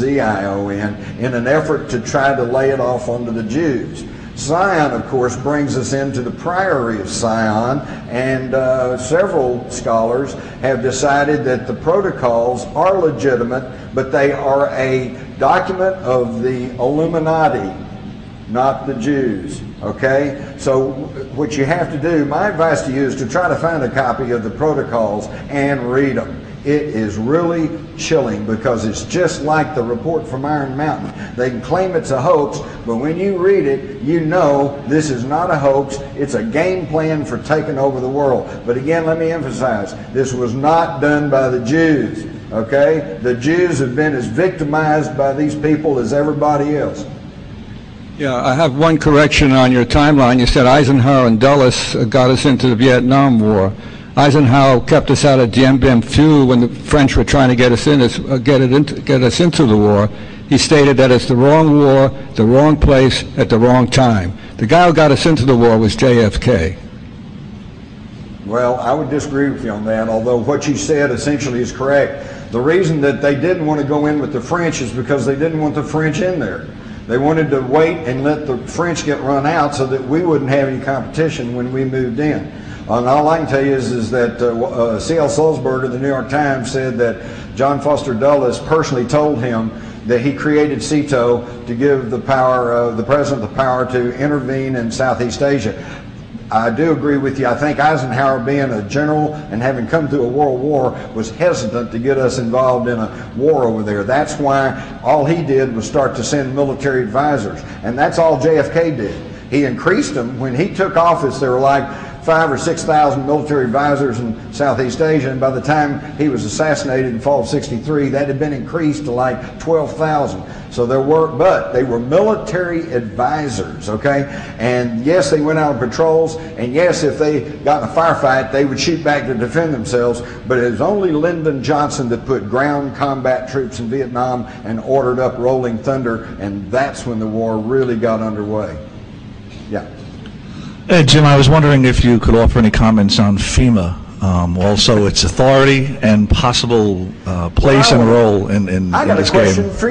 Z-I-O-N, in an effort to try to lay it off onto the Jews. Zion, of course, brings us into the Priory of Sion, and several scholars have decided that the protocols are legitimate, but they are a document of the Illuminati, not the Jews. Okay? So what you have to do, my advice to you, is to try to find a copy of the protocols and read them. It is really chilling, because it's just like the report from Iron Mountain. They can claim it's a hoax, but when you read it, you know this is not a hoax. It's a game plan for taking over the world. But again, let me emphasize, this was not done by the Jews. Okay? The Jews have been as victimized by these people as everybody else. Yeah, I have one correction on your timeline. You said Eisenhower and Dulles got us into the Vietnam War. Eisenhower kept us out of Dien Bien Phu when the French were trying to get us into the war. He stated that it's the wrong war, the wrong place, at the wrong time. The guy who got us into the war was JFK. Well, I would disagree with you on that, although what you said essentially is correct. The reason that they didn't want to go in with the French is because they didn't want the French in there. They wanted to wait and let the French get run out so that we wouldn't have any competition when we moved in. And all I can tell you is that C.L. Sulzberger of the New York Times said that John Foster Dulles personally told him that he created CETO to give the president the power to intervene in Southeast Asia. I do agree with you. I think Eisenhower, being a general and having come through a world war, was hesitant to get us involved in a war over there. That's why all he did was start to send military advisors. And that's all JFK did. He increased them. When he took office, there were like 5,000 or 6,000 military advisors in Southeast Asia, and by the time he was assassinated in fall of '63, that had been increased to like 12,000. So there were, but they were military advisors, okay? And yes, they went out on patrols, and yes, if they got in a firefight, they would shoot back to defend themselves, but it was only Lyndon Johnson that put ground combat troops in Vietnam and ordered up Rolling Thunder, and that's when the war really got underway. Yeah. Jim, I was wondering if you could offer any comments on FEMA, also its authority and possible place and role in this game. I got a question for you.